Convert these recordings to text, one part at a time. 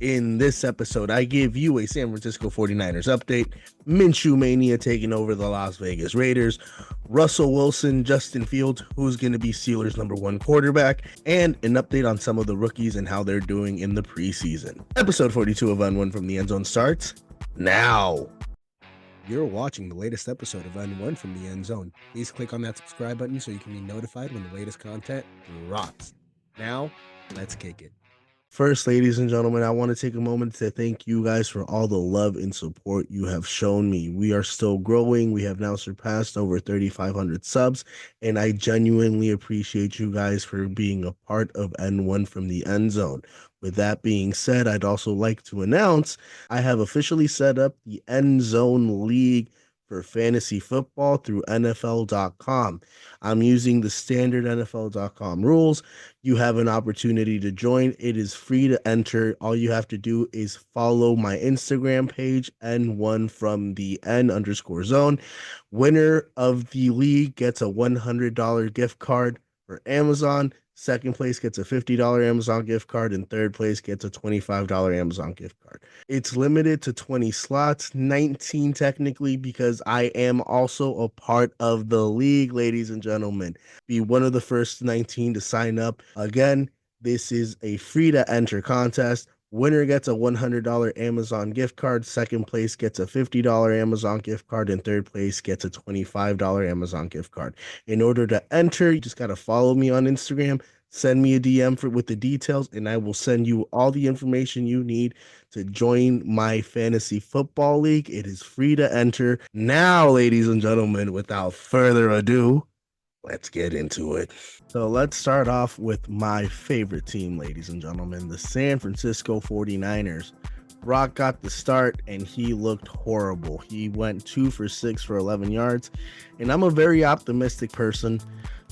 In this episode, I give you a San Francisco 49ers update, Minshew Mania taking over the Las Vegas Raiders, Russell Wilson, Justin Fields, who's going to be Steelers' #1 quarterback, and an update on some of the rookies and how they're doing in the preseason. Episode 42 of N1 from the End Zone starts now. You're watching the latest episode of N1 from the End Zone. Please click on that subscribe button so you can be notified when the latest content drops. Now, let's kick it. First, ladies and gentlemen, I want to take a moment to thank you guys for all the love and support you have shown me. We are still growing. We have now surpassed over 3,500 subs, and I genuinely appreciate you guys for being a part of N1 from the End Zone. With that being said, I'd also like to announce I have officially set up the End Zone League for fantasy football through NFL.com. I'm using the standard NFL.com rules. You have an opportunity to join. It is free to enter. All you have to do is follow my Instagram page, N1 from the N_zone. Winner of the league gets a $100 gift card for Amazon. Second place gets a $50 Amazon gift card, and third place gets a $25 Amazon gift card. It's limited to 20 slots, 19 technically, because I am also a part of the league, ladies and gentlemen. Be one of the first 19 to sign up. Again, this is a free-to-enter contest. Winner gets a $100 Amazon gift card. Second place gets a $50 Amazon gift card. And third place gets a $25 Amazon gift card. In order to enter, you just got to follow me on Instagram. Send me a DM with the details, and I will send you all the information you need to join my fantasy football league. It is free to enter. Now, ladies and gentlemen, without further ado, let's get into it. So let's start off with my favorite team, ladies and gentlemen, the San Francisco 49ers. Brock got the start, and he looked horrible. He went 2 for 6 for 11 yards, and I'm a very optimistic person,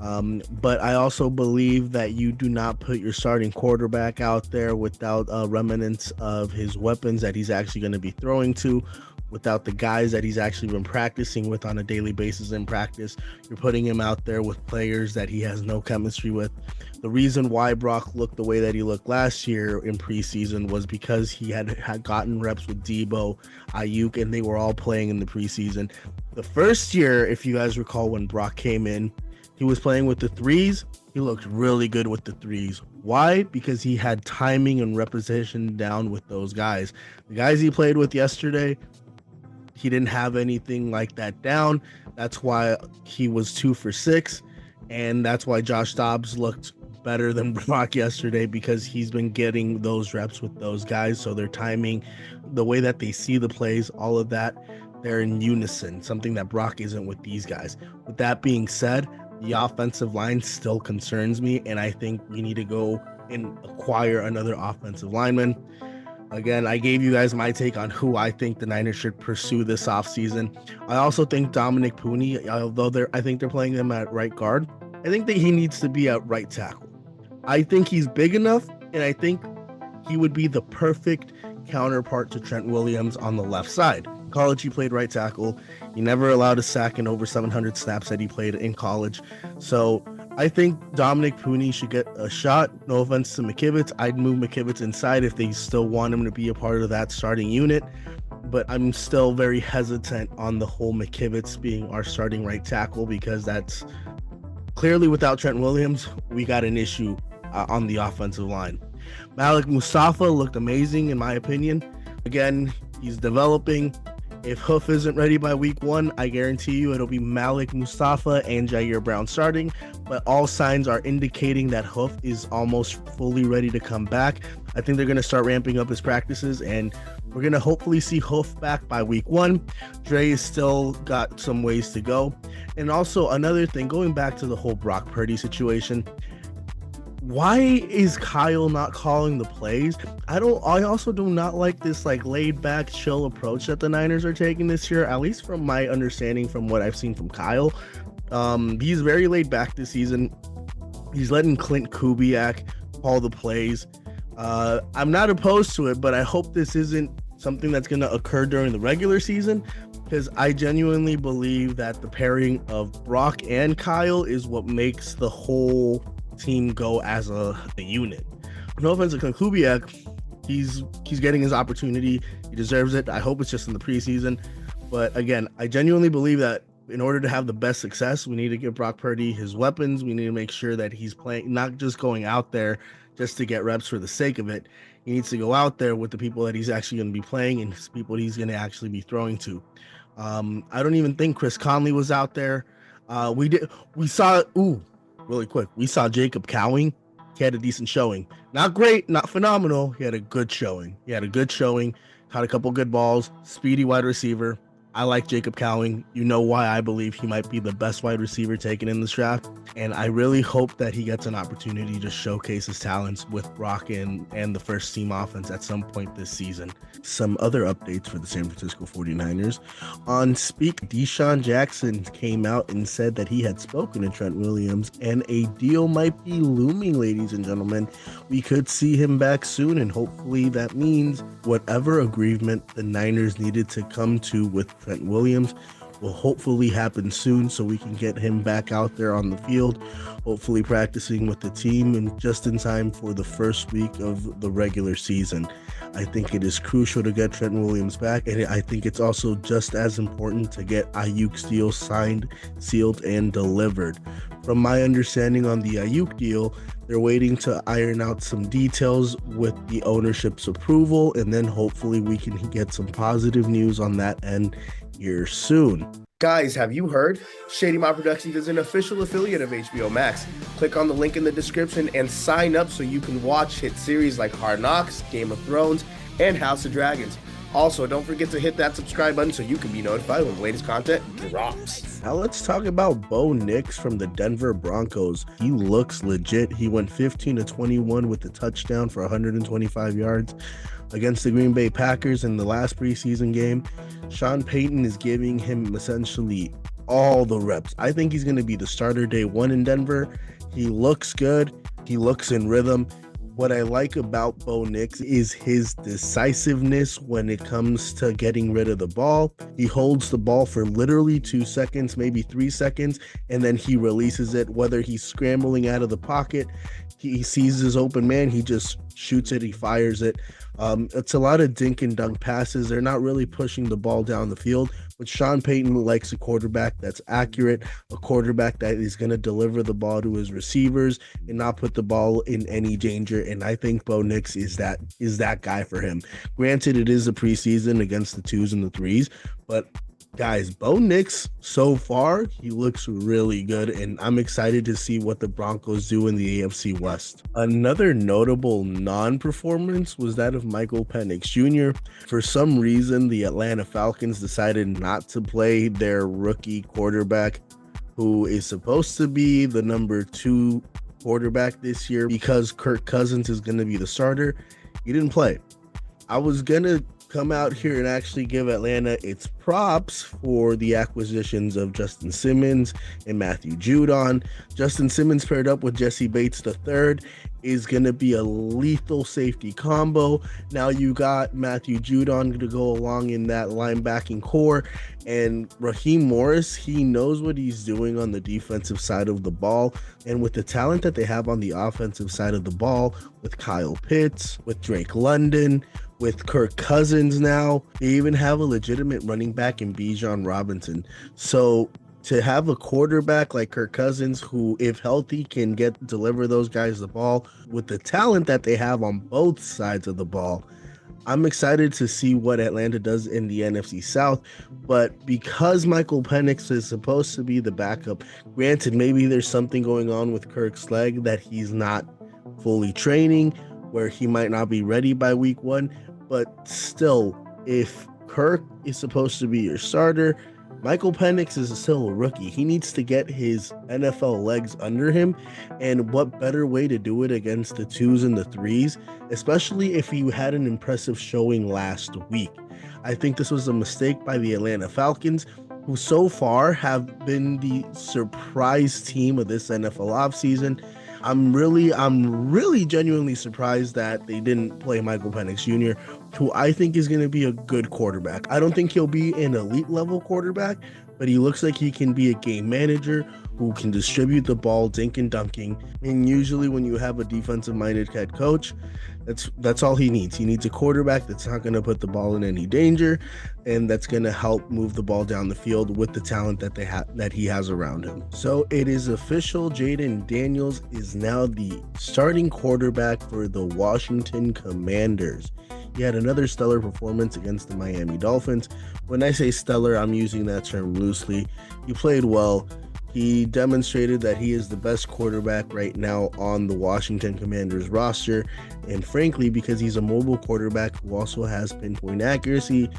but I also believe that you do not put your starting quarterback out there without remnants of his weapons that he's actually going to be throwing to, without the guys that he's actually been practicing with on a daily basis in practice. You're putting him out there with players that he has no chemistry with. The reason why Brock looked the way that he looked last year in preseason was because he had gotten reps with Debo, Ayuk, and they were all playing in the preseason. The first year, if you guys recall, when Brock came in, he was playing with the threes. He looked really good with the threes. Why? Because he had timing and repetition down with those guys. The guys he played with yesterday, he didn't have anything like that down. That's why he was 2 for 6. And that's why Josh Dobbs looked better than Brock yesterday, because he's been getting those reps with those guys. So their timing, the way that they see the plays, all of that, they're in unison, something that Brock isn't with these guys. With that being said, the offensive line still concerns me, and I think we need to go and acquire another offensive lineman. Again, I gave you guys my take on who I think the Niners should pursue this offseason. I also think Dominic Pooney, although I think they're playing him at right guard, I think that he needs to be at right tackle. I think he's big enough, and I think he would be the perfect counterpart to Trent Williams on the left side. In college, he played right tackle. He never allowed a sack in over 700 snaps that he played in college. So I think Dominic Pooney should get a shot. No offense to McKivitz. I'd move McKivitz inside if they still want him to be a part of that starting unit. But I'm still very hesitant on the whole McKivitz being our starting right tackle, because that's clearly, without Trent Williams, we got an issue on the offensive line. Malik Mustafa looked amazing, in my opinion. Again, he's developing. If Hoof isn't ready by week 1, I guarantee you it'll be Malik Mustafa and Jair Brown starting. But all signs are indicating that Hoof is almost fully ready to come back. I think they're going to start ramping up his practices, and we're going to hopefully see Hoof back by week 1. Dre has still got some ways to go. And also another thing, going back to the whole Brock Purdy situation, why is Kyle not calling the plays? I also do not like this laid back, chill approach that the Niners are taking this year, at least from my understanding from what I've seen from Kyle. He's very laid back this season. He's letting Clint Kubiak call the plays. I'm not opposed to it, but I hope this isn't something that's going to occur during the regular season, because I genuinely believe that the pairing of Brock and Kyle is what makes the whole team go as a unit. No offense to Kubiak, he's getting his opportunity. He deserves it. I hope it's just in the preseason. But again, I genuinely believe that in order to have the best success, we need to give Brock Purdy his weapons. We need to make sure that he's playing, not just going out there just to get reps for the sake of it. He needs to go out there with the people that he's actually going to be playing and people he's going to actually be throwing to. I don't even think Chris Conley was out there. We saw Jacob Cowing. He had a decent showing. Not great, not phenomenal. He had a good showing. Caught a couple good balls. Speedy wide receiver. I like Jacob Cowing. You know why I believe he might be the best wide receiver taken in this draft. And I really hope that he gets an opportunity to showcase his talents with Brock and the first team offense at some point this season. Some other updates for the San Francisco 49ers. On Speak, Deshaun Jackson came out and said that he had spoken to Trent Williams and a deal might be looming, ladies and gentlemen. We could see him back soon, and hopefully that means whatever agreement the Niners needed to come to with Trent Williams will hopefully happen soon so we can get him back out there on the field, hopefully practicing with the team and just in time for the first week of the regular season. I think it is crucial to get Trent Williams back, and I think it's also just as important to get Ayuk's deal signed, sealed, and delivered. From my understanding on the Ayuk deal, they're waiting to iron out some details with the ownership's approval, and then hopefully we can get some positive news on that end here soon. Guys, have you heard? Shady Mob Productions is an official affiliate of HBO Max. Click on the link in the description and sign up so you can watch hit series like Hard Knocks, Game of Thrones, and House of Dragons. Also, don't forget to hit that subscribe button so you can be notified when the latest content drops. Now let's talk about Bo Nix from the Denver Broncos. He looks legit. He went 15-21 with a touchdown for 125 yards against the Green Bay Packers in the last preseason game. Sean Payton is giving him essentially all the reps. I think he's going to be the starter day one in Denver. He looks good. He looks in rhythm. What I like about Bo Nix is his decisiveness when it comes to getting rid of the ball. He holds the ball for literally 2 seconds, maybe 3 seconds, and then he releases it. Whether he's scrambling out of the pocket, he sees his open man, he just shoots it, he fires it. It's a lot of dink and dunk passes. They're not really pushing the ball down the field, but Sean Payton likes a quarterback that's accurate, a quarterback that is going to deliver the ball to his receivers and not put the ball in any danger. And I think Bo Nix is that guy for him. Granted, it is a preseason against the 2s and the 3s, but guys, Bo Nix, so far, he looks really good, and I'm excited to see what the Broncos do in the AFC West. Another notable non-performance was that of Michael Penix Jr. For some reason, the Atlanta Falcons decided not to play their rookie quarterback, who is supposed to be the number 2 quarterback this year, because Kirk Cousins is going to be the starter. He didn't play. I was going to come out here and actually give Atlanta its props for the acquisitions of Justin Simmons and Matthew Judon. Justin Simmons paired up with Jesse Bates III is going to be a lethal safety combo. Now you got Matthew Judon to go along in that linebacking core, and Raheem Morris, he knows what he's doing on the defensive side of the ball, and with the talent that they have on the offensive side of the ball with Kyle Pitts, with Drake London, with Kirk Cousins now, they even have a legitimate running back in Bijan Robinson. So to have a quarterback like Kirk Cousins, who, if healthy, can deliver those guys the ball with the talent that they have on both sides of the ball, I'm excited to see what Atlanta does in the NFC South. But because Michael Penix is supposed to be the backup, granted, maybe there's something going on with Kirk's leg that he's not fully training, where he might not be ready by week 1. But still, if Kirk is supposed to be your starter, Michael Penix is still a rookie. He needs to get his NFL legs under him, and what better way to do it against the 2s and the 3s, especially if he had an impressive showing last week. I think this was a mistake by the Atlanta Falcons, who so far have been the surprise team of this NFL offseason. I'm really genuinely surprised that they didn't play Michael Penix Jr., who I think is going to be a good quarterback. I don't think he'll be an elite level quarterback, but he looks like he can be a game manager who can distribute the ball, dink and dunking. And usually when you have a defensive minded head coach, That's all he needs. He needs a quarterback that's not going to put the ball in any danger, and that's going to help move the ball down the field with the talent that he has around him. So it is official. Jayden Daniels is now the starting quarterback for the Washington Commanders. He had another stellar performance against the Miami Dolphins. When I say stellar, I'm using that term loosely. He played well. He demonstrated that he is the best quarterback right now on the Washington Commanders roster. And frankly, because he's a mobile quarterback who also has pinpoint accuracy,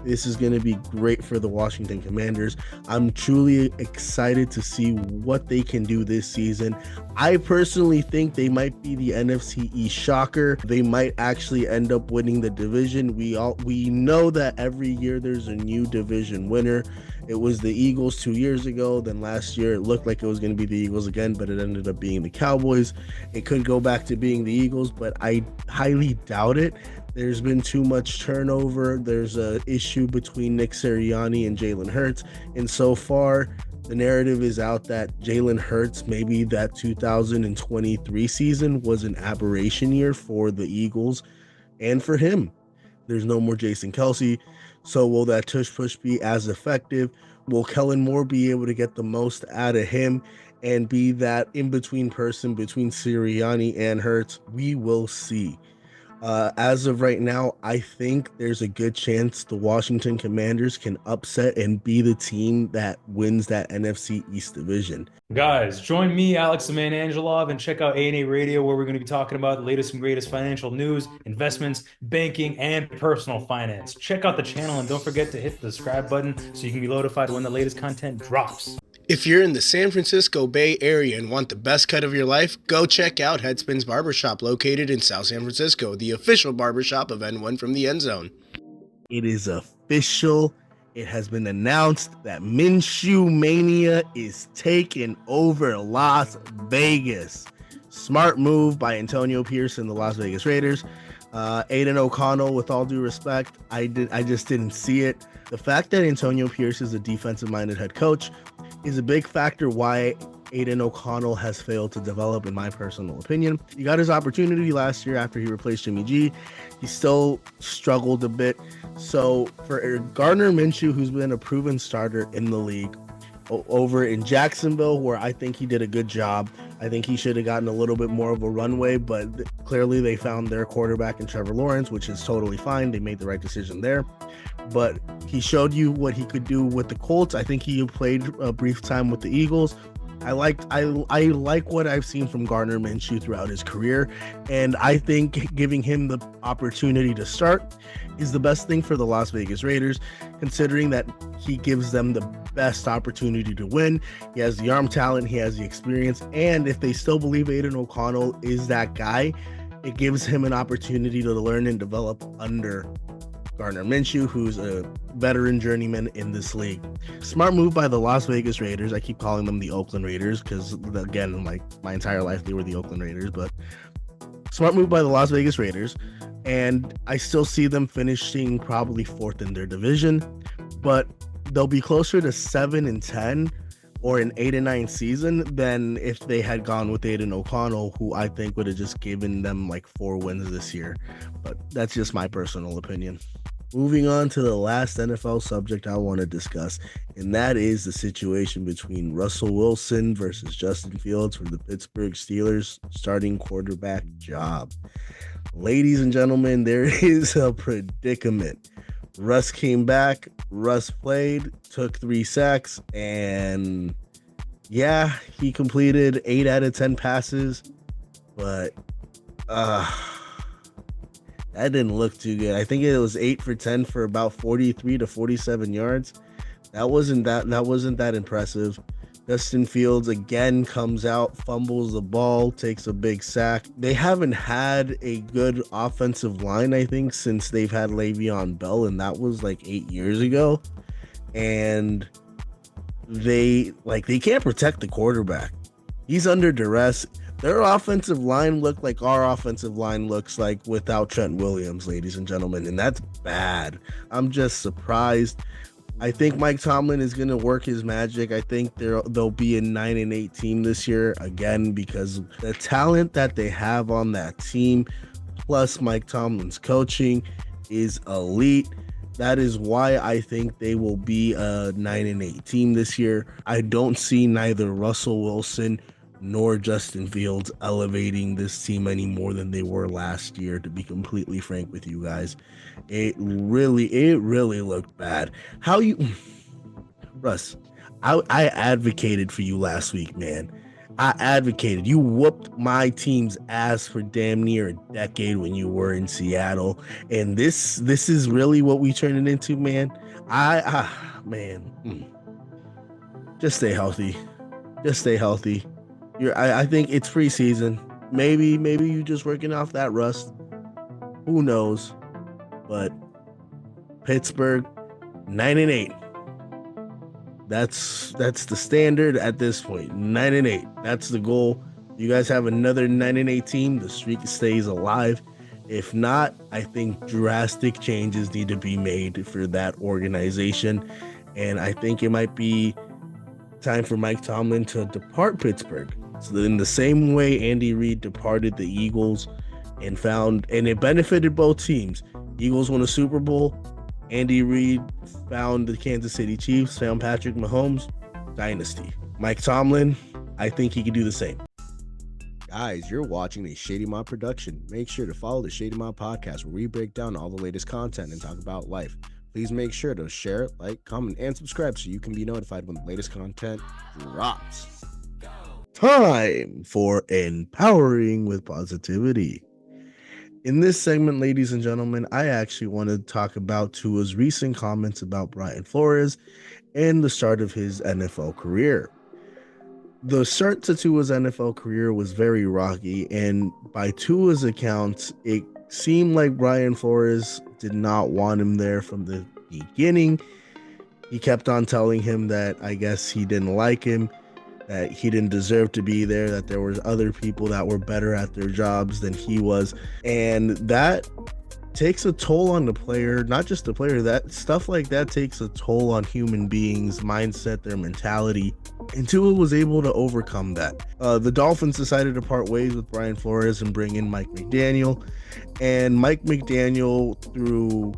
this is going to be great for the Washington Commanders. I'm truly excited to see what they can do this season. I personally think they might be the NFC East shocker. They might actually end up winning the division. We know that every year there's a new division winner. It was the Eagles 2 years ago. Then last year it looked like it was going to be the Eagles again, but it ended up being the Cowboys. It could go back to being the Eagles, but I highly doubt it. There's been too much turnover. There's an issue between Nick Sirianni and Jalen Hurts. And so far, the narrative is out that Jalen Hurts, maybe that 2023 season was an aberration year for the Eagles and for him. There's no more Jason Kelce. So will that tush push be as effective? Will Kellen Moore be able to get the most out of him and be that in-between person between Sirianni and Hurts? We will see. As of right now, I think there's a good chance the Washington Commanders can upset and be the team that wins that NFC East division. Guys, join me, Alex the Man Angelov, and check out A&A Radio, where we're going to be talking about the latest and greatest financial news, investments, banking, and personal finance. Check out the channel and don't forget to hit the subscribe button so you can be notified when the latest content drops. If you're in the San Francisco Bay Area and want the best cut of your life, go check out Headspins Barbershop, located in South San Francisco, the official barbershop of N1 from the End Zone. It is official. It has been announced that Minshew Mania is taking over Las Vegas. Smart move by Antonio Pierce and the Las Vegas Raiders. Aiden O'Connell, with all due respect, I just didn't see it. The fact that Antonio Pierce is a defensive-minded head coach is a big factor why Aiden O'Connell has failed to develop, in my personal opinion. He got his opportunity last year after he replaced Jimmy G. He still struggled a bit. So for Gardner Minshew, who's been a proven starter in the league, over in Jacksonville, where I think he did a good job. I think he should have gotten a little bit more of a runway, but clearly they found their quarterback in Trevor Lawrence, which is totally fine. They made the right decision there. But he showed you what he could do with the Colts. I think he played a brief time with the Eagles. I like what I've seen from Gardner Minshew throughout his career, and I think giving him the opportunity to start is the best thing for the Las Vegas Raiders, considering that he gives them the best opportunity to win. He has the arm talent, he has the experience, and if they still believe Aiden O'Connell is that guy, it gives him an opportunity to learn and develop under Gardner Minshew, who's a veteran journeyman in this league. Smart move by the Las Vegas Raiders. I keep calling them the Oakland Raiders because, again, like my entire life, they were the Oakland Raiders. But smart move by the Las Vegas Raiders. And I still see them finishing probably fourth in their division. But they'll be closer to 7-10 or an 8-9 season than if they had gone with Aiden O'Connell, who I think would have just given them like 4 wins this year. But that's just my personal opinion. Moving on to the last NFL subject I want to discuss, and that is the situation between Russell Wilson versus Justin Fields for the Pittsburg Steelers starting quarterback job. Ladies and gentlemen, there is a predicament. Russ came back, Russ played, took 3 sacks, and yeah, he completed 8 out of 10 passes, but that didn't look too good. I think it was 8 for 10 for about 43 to 47 yards. That wasn't that impressive. Justin Fields again comes out, fumbles the ball, takes a big sack. They haven't had a good offensive line, I think, since they've had Le'Veon Bell, and that was like 8 years ago. And they can't protect the quarterback. He's under duress. Their offensive line looked like our offensive line looks like without Trent Williams, ladies and gentlemen, and that's bad. I'm just surprised. I think Mike Tomlin is going to work his magic. I think they'll be a 9-8 team this year again because the talent that they have on that team Plus, Mike Tomlin's coaching is elite. That is why I think they will be a 9-8 team this year. I don't see neither Russell Wilson nor Justin Fields elevating this team any more than they were last year, to be completely frank with you guys. It really looked bad. Russ, I advocated for you last week, man. I advocated. You whooped my team's ass for damn near a decade when you were in Seattle, and this is really what we turned it into, man. Just stay healthy. Just stay healthy. I think it's preseason. Maybe you just working off that rust. Who knows? But Pittsburgh 9-8. That's the standard at this point. 9-8. That's the goal. You guys have another 9-8 team. The streak stays alive. If not, I think drastic changes need to be made for that organization. And I think it might be time for Mike Tomlin to depart Pittsburgh. So in the same way Andy Reid departed the Eagles and it benefited both teams. Eagles won a Super Bowl. Andy Reid found the Kansas City Chiefs, found Patrick Mahomes. Dynasty. Mike Tomlin, I think he could do the same. Guys, you're watching a Shady Mod production. Make sure to follow the Shady Mod podcast where we break down all the latest content and talk about life. Please make sure to share, like, comment, and subscribe so you can be notified when the latest content drops. Time for Empowering with Positivity. In this segment, ladies and gentlemen, I actually want to talk about Tua's recent comments about Brian Flores and the start of his NFL career. The start to Tua's NFL career was very rocky, and by Tua's accounts, it seemed like Brian Flores did not want him there from the beginning. He kept on telling him that I guess he didn't like him, that he didn't deserve to be there, that there was other people that were better at their jobs than he was. And that takes a toll on the player, not just the player. That stuff like that takes a toll on human beings' mindset, their mentality. And Tua was able to overcome that. The Dolphins decided to part ways with Brian Flores and bring in Mike McDaniel. And Mike McDaniel, through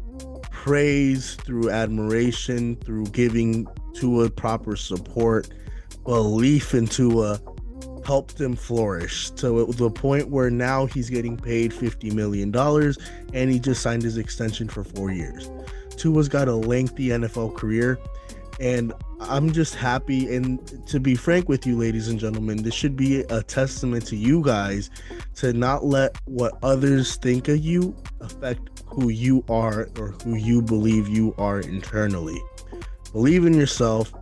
praise, through admiration, through giving Tua proper support, belief in Tua, helped him flourish to the point where now he's getting paid $50 million and he just signed his extension for 4 years. Tua's got a lengthy NFL career, and I'm just happy. And to be frank with you, ladies and gentlemen, this should be a testament to you guys to not let what others think of you affect who you are or who you believe you are internally. Believe in yourself,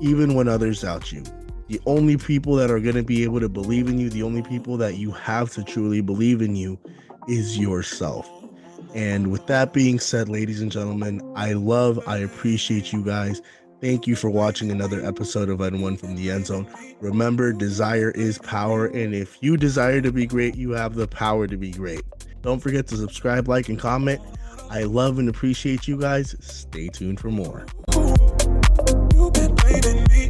even when others doubt you. The only people that are going to be able to believe in you, the only people that you have to truly believe in you is yourself. And with that being said, ladies and gentlemen, I appreciate you guys. Thank you for watching another episode of N1 from the End Zone. Remember, desire is power, and if you desire to be great, you have the power to be great. Don't forget to subscribe, like, and comment. I love and appreciate you guys. Stay tuned for more. You've been waiting me.